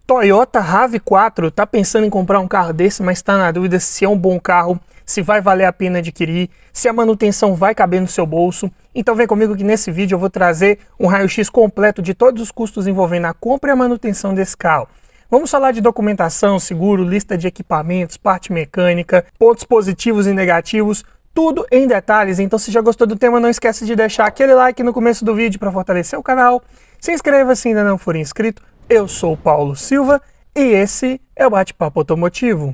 Toyota RAV4, tá pensando em comprar um carro desse, mas está na dúvida se é um bom carro, se vai valer a pena adquirir, se a manutenção vai caber no seu bolso? Então vem comigo que nesse vídeo eu vou trazer um raio-x completo de todos os custos envolvendo a compra e a manutenção desse carro. Vamos falar de documentação, seguro, lista de equipamentos, parte mecânica, pontos positivos e negativos, tudo em detalhes. Então se já gostou do tema, não esquece de deixar aquele like no começo do vídeo para fortalecer o canal. Se inscreva se ainda não for inscrito. Eu sou o Paulo Silva e esse é o Bate-Papo Automotivo.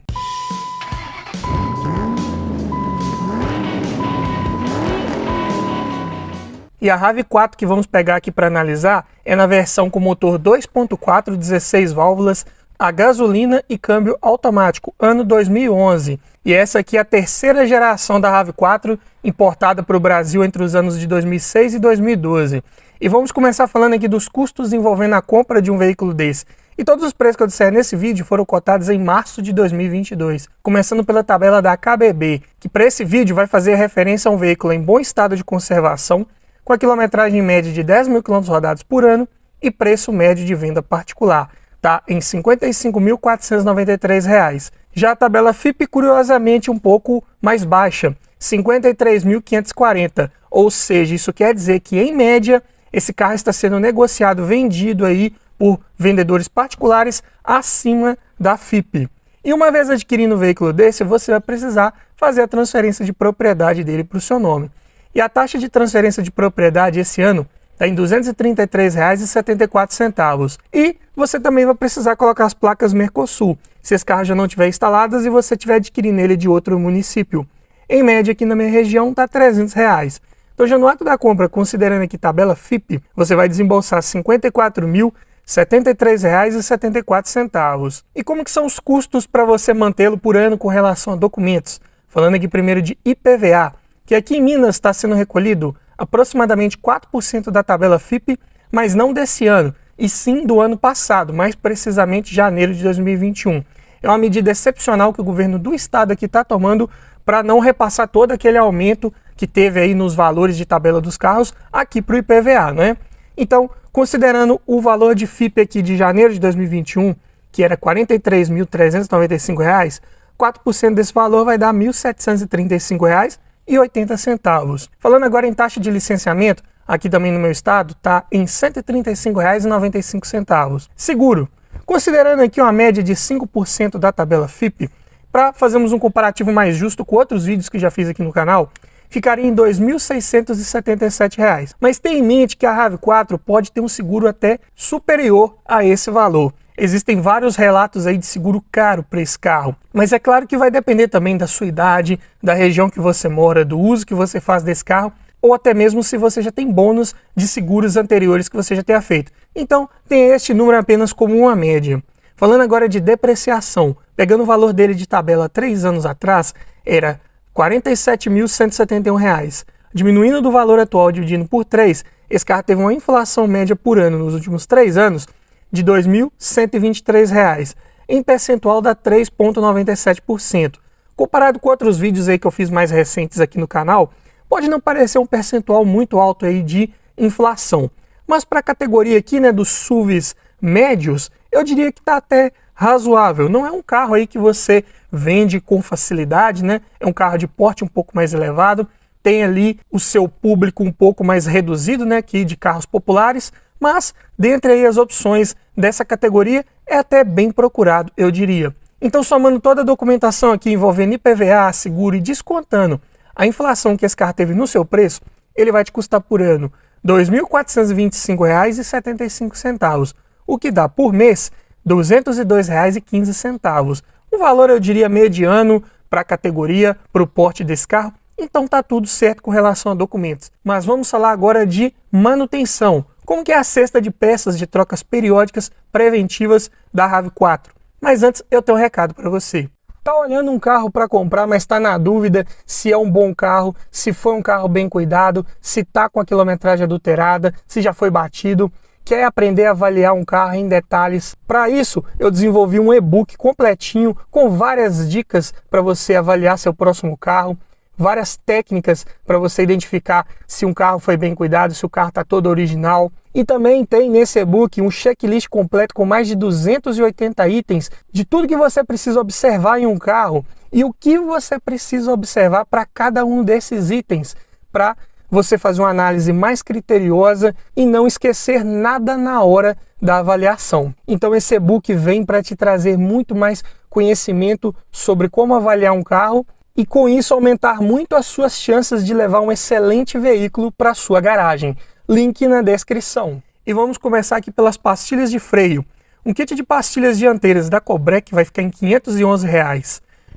E a RAV4 que vamos pegar aqui para analisar é na versão com motor 2.4, 16 válvulas, a gasolina e câmbio automático, ano 2011. E essa aqui é a terceira geração da RAV4 importada para o Brasil entre os anos de 2006 e 2012. E vamos começar falando aqui dos custos envolvendo a compra de um veículo desse. E todos os preços que eu disser nesse vídeo foram cotados em março de 2022, começando pela tabela da KBB, que para esse vídeo vai fazer referência a um veículo em bom estado de conservação, com a quilometragem média de 10 mil km rodados por ano e preço médio de venda particular, tá? Em R$ 55.493. Já a tabela FIPE, curiosamente, um pouco mais baixa, R$ 53.540, ou seja, isso quer dizer que, em média, esse carro está sendo negociado, vendido aí por vendedores particulares acima da FIPE. E uma vez adquirindo um veículo desse, você vai precisar fazer a transferência de propriedade dele para o seu nome. E a taxa de transferência de propriedade esse ano está em R$ 233,74. E você também vai precisar colocar as placas Mercosul, se esse carro já não tiver instaladas e você estiver adquirindo ele de outro município. Em média, aqui na minha região, está R$ 300. Então, já no ato da compra, considerando aqui tabela FIPE, você vai desembolsar R$ 54.073,74. E como que são os custos para você mantê-lo por ano com relação a documentos? Falando aqui primeiro de IPVA, que aqui em Minas está sendo recolhido aproximadamente 4% da tabela FIPE, mas não desse ano, e sim do ano passado, mais precisamente janeiro de 2021. É uma medida excepcional que o governo do estado aqui está tomando para não repassar todo aquele aumento que teve aí nos valores de tabela dos carros aqui para o IPVA, né? Então, considerando o valor de FIPE aqui de janeiro de 2021, que era R$ 43.395, 4% desse valor vai dar R$ 1.735,80. Falando agora em taxa de licenciamento, aqui também no meu estado, está em R$ 135,95. Seguro, considerando aqui uma média de 5% da tabela FIPE, para fazermos um comparativo mais justo com outros vídeos que já fiz aqui no canal, ficaria em R$ 2.677. Mas tenha em mente que a RAV4 pode ter um seguro até superior a esse valor. Existem vários relatos aí de seguro caro para esse carro, mas é claro que vai depender também da sua idade, da região que você mora, do uso que você faz desse carro, ou até mesmo se você já tem bônus de seguros anteriores que você já tenha feito. Então, tenha este número apenas como uma média. Falando agora de depreciação, pegando o valor dele de tabela 3 anos atrás, era R$ 47.171. Diminuindo do valor atual, dividindo por 3, esse carro teve uma inflação média por ano nos últimos 3 anos de R$ 2.123. Em percentual dá 3,97%. Comparado com outros vídeos aí que eu fiz mais recentes aqui no canal, pode não parecer um percentual muito alto aí de inflação. Mas para a categoria aqui, né, dos SUVs médios, eu diria que está até razoável. Não é um carro aí que você vende com facilidade, né? É um carro de porte um pouco mais elevado, tem ali o seu público um pouco mais reduzido, né, que de carros populares, mas dentre aí as opções dessa categoria é até bem procurado, eu diria. Então, somando toda a documentação aqui envolvendo IPVA, seguro e descontando a inflação que esse carro teve no seu preço, ele vai te custar por ano R$ 2.425,75, o que dá por mês R$ 202,15. Um valor, eu diria, mediano para a categoria, para o porte desse carro. Então tá tudo certo com relação a documentos. Mas vamos falar agora de manutenção. Como que é a cesta de peças de trocas periódicas preventivas da RAV4? Mas antes eu tenho um recado para você. Tá olhando um carro para comprar, mas está na dúvida se é um bom carro, se foi um carro bem cuidado, se tá com a quilometragem adulterada, se já foi batido? Quer aprender a avaliar um carro em detalhes? Para isso, eu desenvolvi um e-book completinho com várias dicas para você avaliar seu próximo carro, várias técnicas para você identificar se um carro foi bem cuidado, se o carro está todo original. E também tem nesse e-book um checklist completo com mais de 280 itens de tudo que você precisa observar em um carro e o que você precisa observar para cada um desses itens, para você fazer uma análise mais criteriosa e não esquecer nada na hora da avaliação. Então esse e-book vem para te trazer muito mais conhecimento sobre como avaliar um carro e com isso aumentar muito as suas chances de levar um excelente veículo para a sua garagem. Link na descrição. E vamos começar aqui pelas pastilhas de freio. Um kit de pastilhas dianteiras da Cobrec vai ficar em R$ 511.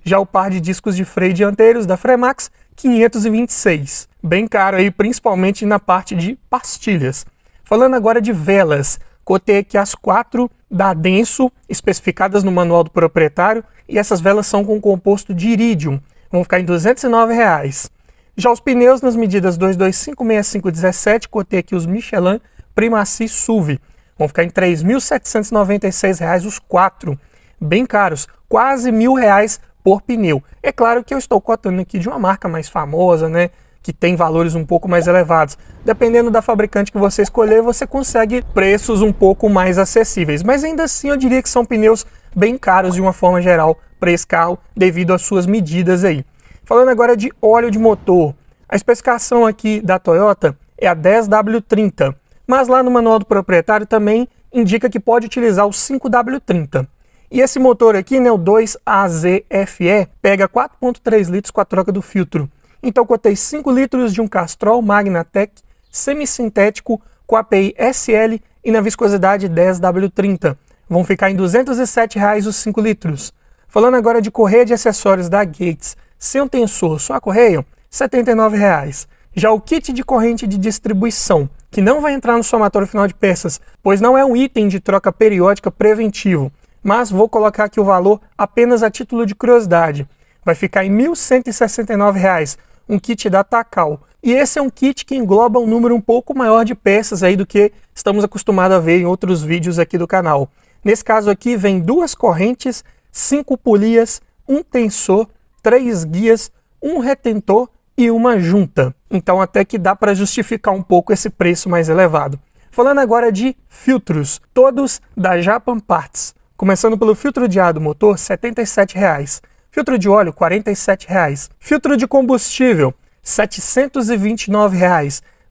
Já o par de discos de freio dianteiros da Fremax, R$ 526. Bem caro aí, principalmente na parte de pastilhas. Falando agora de velas, cotei aqui as 4 da Denso, especificadas no manual do proprietário, e essas velas são com composto de irídio, vão ficar em R$ 209. Já os pneus nas medidas 225, 65 e 17, cotei aqui os Michelin Primacy SUV, vão ficar em R$ 3.796 os 4, bem caros, quase R$ 1.000 por pneu. É claro que eu estou cotando aqui de uma marca mais famosa, né, que tem valores um pouco mais elevados. Dependendo da fabricante que você escolher, você consegue preços um pouco mais acessíveis. Mas ainda assim eu diria que são pneus bem caros de uma forma geral para esse carro, devido às suas medidas aí. Falando agora de óleo de motor, a especificação aqui da Toyota é a 10W30, mas lá no manual do proprietário também indica que pode utilizar o 5W30. E esse motor aqui, né, o 2AZFE, pega 4.3 litros com a troca do filtro. Então cotei 5 litros de um Castrol Magnatec semissintético com API SL e na viscosidade 10W30. Vão ficar em R$ 207 os 5 litros. Falando agora de correia de acessórios da Gates, sem um tensor, só a correia, R$ 79. Já o kit de corrente de distribuição, que não vai entrar no somatório final de peças, pois não é um item de troca periódica preventivo, mas vou colocar aqui o valor apenas a título de curiosidade. Vai ficar em R$ 1.169, um kit da Takal. E esse é um kit que engloba um número um pouco maior de peças aí do que estamos acostumados a ver em outros vídeos aqui do canal. Nesse caso aqui vem 2 correntes, 5 polias, um tensor, 3 guias, um retentor e uma junta. Então até que dá para justificar um pouco esse preço mais elevado. Falando agora de filtros, todos da Japan Parts. Começando pelo filtro de ar do motor, R$ 77. Filtro de óleo, R$ 47. Filtro de combustível, R$ 729.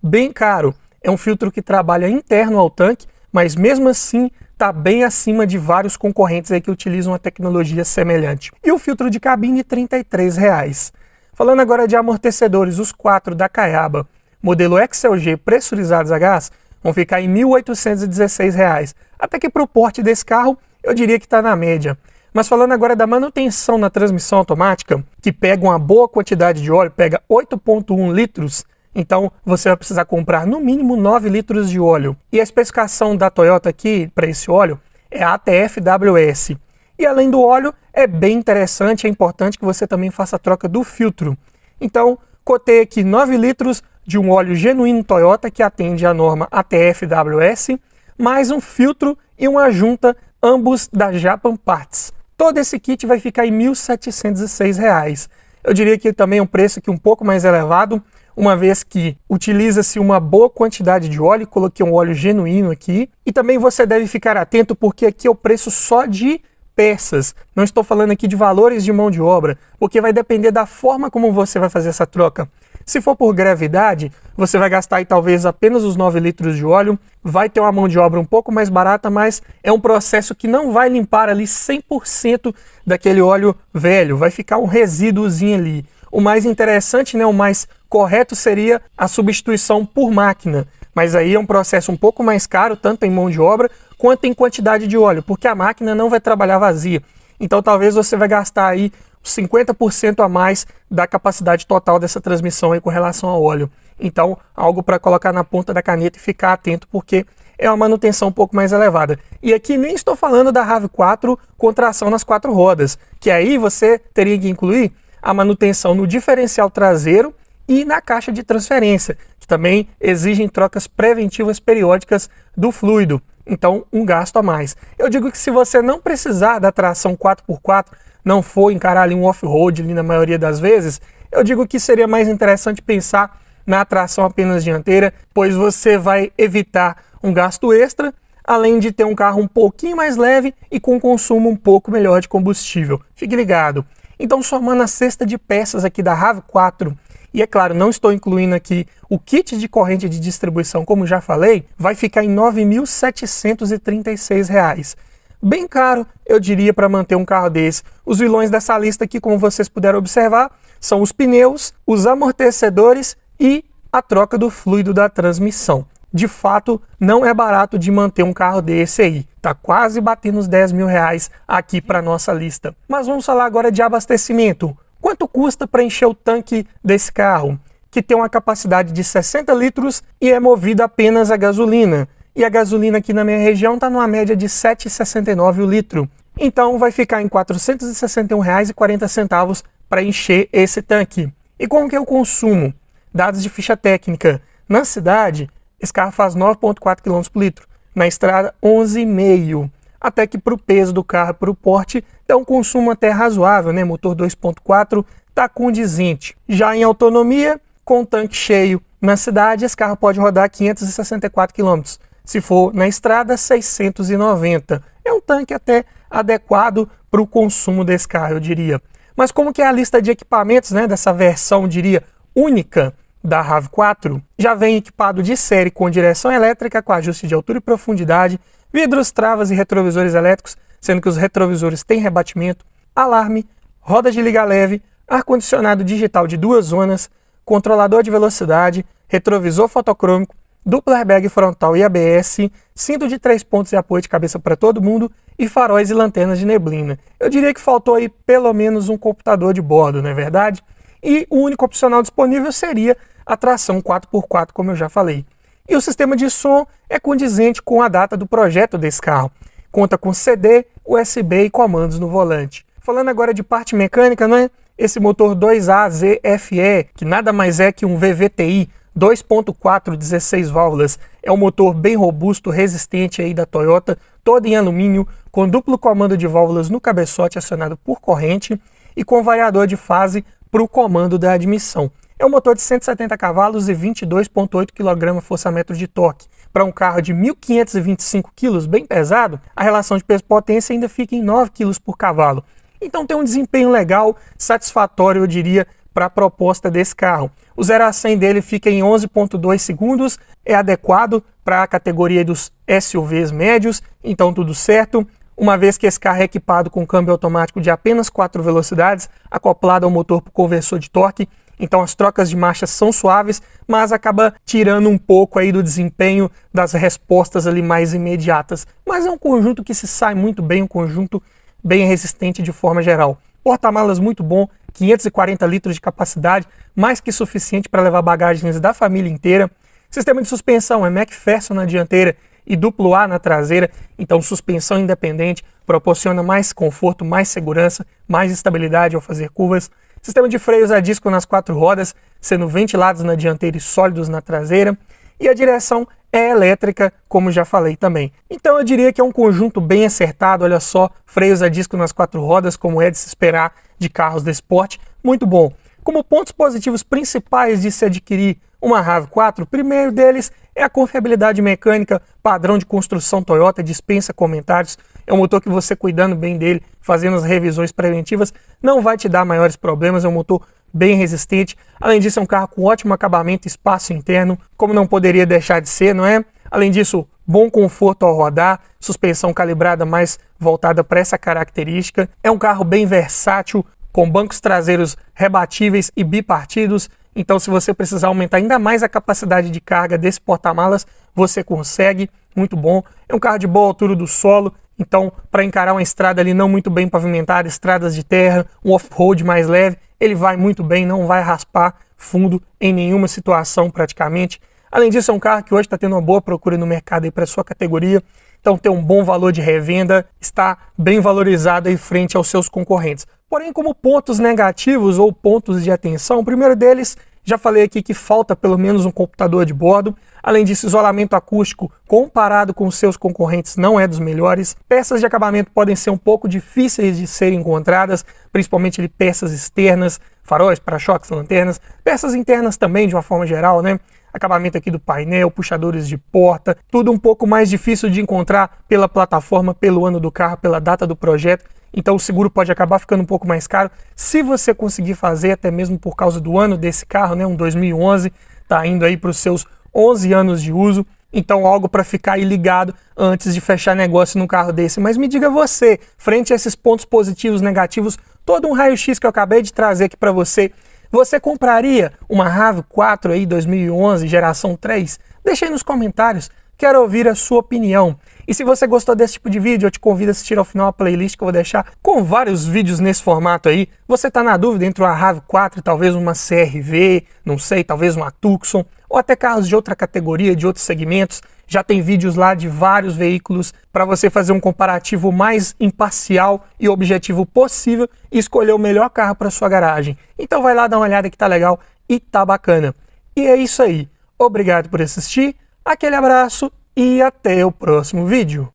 Bem caro. É um filtro que trabalha interno ao tanque, mas mesmo assim está bem acima de vários concorrentes aí que utilizam uma tecnologia semelhante. E o filtro de cabine, R$ 33. Falando agora de amortecedores, os 4 da Caiaba, modelo XLG pressurizados a gás, vão ficar em R$ 1.816. Até que para o porte desse carro, eu diria que está na média. Mas falando agora da manutenção na transmissão automática, que pega uma boa quantidade de óleo, pega 8,1 litros, então você vai precisar comprar no mínimo 9 litros de óleo. E a especificação da Toyota aqui para esse óleo é a ATF-WS. E além do óleo, é bem interessante, é importante que você também faça a troca do filtro. Então, cotei aqui 9 litros de um óleo genuíno Toyota que atende à norma ATF-WS, mais um filtro e uma junta, ambos da Japan Parts. Todo esse kit vai ficar em R$ 1.706. Eu diria que também é um preço aqui um pouco mais elevado, uma vez que utiliza-se uma boa quantidade de óleo, coloquei um óleo genuíno aqui. E também você deve ficar atento porque aqui é o preço só de peças. Não estou falando aqui de valores de mão de obra, porque vai depender da forma como você vai fazer essa troca. Se for por gravidade, você vai gastar aí talvez apenas os 9 litros de óleo, vai ter uma mão de obra um pouco mais barata, mas é um processo que não vai limpar ali 100% daquele óleo velho, vai ficar um resíduozinho ali. O mais interessante, né, o mais correto seria a substituição por máquina, mas aí é um processo um pouco mais caro, tanto em mão de obra quanto em quantidade de óleo, porque a máquina não vai trabalhar vazia. Então talvez você vai gastar aí 50% a mais da capacidade total dessa transmissão aí com relação ao óleo. Então, algo para colocar na ponta da caneta e ficar atento, porque é uma manutenção um pouco mais elevada. E aqui nem estou falando da RAV4 com tração nas 4 rodas, que aí você teria que incluir a manutenção no diferencial traseiro e na caixa de transferência, que também exigem trocas preventivas periódicas do fluido. Então, um gasto a mais. Eu digo que se você não precisar da tração 4x4, não for encarar ali um off-road ali na maioria das vezes, eu digo que seria mais interessante pensar na tração apenas dianteira, pois você vai evitar um gasto extra, além de ter um carro um pouquinho mais leve e com consumo um pouco melhor de combustível. Fique ligado. Então, somando a cesta de peças aqui da RAV4, e é claro, não estou incluindo aqui o kit de corrente de distribuição, como já falei, vai ficar em R$ 9.736. Bem caro, eu diria, para manter um carro desse. Os vilões dessa lista aqui, como vocês puderam observar, são os pneus, os amortecedores e a troca do fluido da transmissão. De fato, não é barato de manter um carro desse aí. Tá quase batendo os R$ 10.000 aqui para nossa lista. Mas vamos falar agora de abastecimento. Quanto custa para encher o tanque desse carro, que tem uma capacidade de 60 litros e é movido apenas a gasolina? E a gasolina aqui na minha região está numa média de R$ 7,69 o litro. Então vai ficar em R$ 461,40 para encher esse tanque. E como que é o consumo? Dados de ficha técnica. Na cidade, esse carro faz 9,4 km por litro. Na estrada, 11,5. Até que para o peso do carro, para o porte, é um consumo até razoável, né? Motor 2.4 está condizente. Já em autonomia, com o tanque cheio na cidade, esse carro pode rodar 564 km. Se for na estrada, 690. É um tanque até adequado para o consumo desse carro, eu diria. Mas como que é a lista de equipamentos, né, dessa versão, diria, única da RAV4? Já vem equipado de série com direção elétrica, com ajuste de altura e profundidade, vidros, travas e retrovisores elétricos, sendo que os retrovisores têm rebatimento, alarme, roda de liga leve, ar-condicionado digital de 2 zonas, controlador de velocidade, retrovisor fotocrômico, duplo airbag frontal e ABS, cinto de 3 pontos e apoio de cabeça para todo mundo e faróis e lanternas de neblina. Eu diria que faltou aí pelo menos um computador de bordo, não é verdade? E o único opcional disponível seria a tração 4x4, como eu já falei. E o sistema de som é condizente com a data do projeto desse carro. Conta com CD, USB e comandos no volante. Falando agora de parte mecânica, não é? Esse motor 2AZFE, que nada mais é que um VVTi 2.4 16 válvulas, é um motor bem robusto, resistente aí da Toyota, todo em alumínio, com duplo comando de válvulas no cabeçote acionado por corrente e com variador de fase para o comando da admissão. É um motor de 170 cavalos e 22,8 kgfm de torque. Para um carro de 1.525 kg, bem pesado, a relação de peso-potência ainda fica em 9 kg por cavalo. Então tem um desempenho legal, satisfatório, eu diria, para a proposta desse carro. O 0 a 100 dele fica em 11,2 segundos, é adequado para a categoria dos SUVs médios, então tudo certo. Uma vez que esse carro é equipado com câmbio automático de apenas 4 velocidades, acoplado ao motor por conversor de torque, então as trocas de marcha são suaves, mas acaba tirando um pouco aí do desempenho das respostas ali mais imediatas. Mas é um conjunto que se sai muito bem, um conjunto bem resistente de forma geral. Porta-malas muito bom, 540 litros de capacidade, mais que suficiente para levar bagagens da família inteira. Sistema de suspensão é McPherson na dianteira e duplo A na traseira, então suspensão independente, proporciona mais conforto, mais segurança, mais estabilidade ao fazer curvas. Sistema de freios a disco nas 4 rodas, sendo ventilados na dianteira e sólidos na traseira. E a direção é elétrica, como já falei também. Então eu diria que é um conjunto bem acertado, olha só, freios a disco nas 4 rodas, como é de se esperar de carros desse porte, muito bom. Como pontos positivos principais de se adquirir uma RAV4, o primeiro deles é a confiabilidade mecânica, padrão de construção Toyota, dispensa comentários. É um motor que você cuidando bem dele, fazendo as revisões preventivas, não vai te dar maiores problemas, é um motor bem resistente. Além disso, é um carro com ótimo acabamento e espaço interno, como não poderia deixar de ser, não é? Além disso, bom conforto ao rodar, suspensão calibrada mais voltada para essa característica. É um carro bem versátil, com bancos traseiros rebatíveis e bipartidos. Então, se você precisar aumentar ainda mais a capacidade de carga desse porta-malas, você consegue, muito bom. É um carro de boa altura do solo, então para encarar uma estrada ali não muito bem pavimentada, estradas de terra, um off-road mais leve, ele vai muito bem, não vai raspar fundo em nenhuma situação praticamente. Além disso, é um carro que hoje está tendo uma boa procura no mercado para sua categoria, então tem um bom valor de revenda, está bem valorizado aí frente aos seus concorrentes. Porém, como pontos negativos ou pontos de atenção, o primeiro deles, já falei aqui que falta pelo menos um computador de bordo. Além disso, isolamento acústico comparado com os seus concorrentes não é dos melhores. Peças de acabamento podem ser um pouco difíceis de serem encontradas, principalmente peças externas, faróis, para-choques, lanternas, peças internas também de uma forma geral, né? acabamento aqui do painel, puxadores de porta, tudo um pouco mais difícil de encontrar pela plataforma, pelo ano do carro, pela data do projeto. Então o seguro pode acabar ficando um pouco mais caro. Se você conseguir fazer, até mesmo por causa do ano desse carro, né, um 2011, tá indo aí para os seus 11 anos de uso. Então algo para ficar aí ligado antes de fechar negócio num carro desse. Mas me diga você, frente a esses pontos positivos, negativos, todo um raio-x que eu acabei de trazer aqui para você, você compraria uma RAV4 aí 2011, geração 3? Deixa aí nos comentários, quero ouvir a sua opinião. E se você gostou desse tipo de vídeo, eu te convido a assistir ao final a playlist que eu vou deixar com vários vídeos nesse formato aí. Você está na dúvida entre uma RAV4 e talvez uma CR-V, não sei, talvez uma Tucson, ou até carros de outra categoria, de outros segmentos. Já tem vídeos lá de vários veículos para você fazer um comparativo mais imparcial e objetivo possível e escolher o melhor carro para sua garagem. Então vai lá dar uma olhada que tá legal e tá bacana. E é isso aí. Obrigado por assistir, aquele abraço e até o próximo vídeo.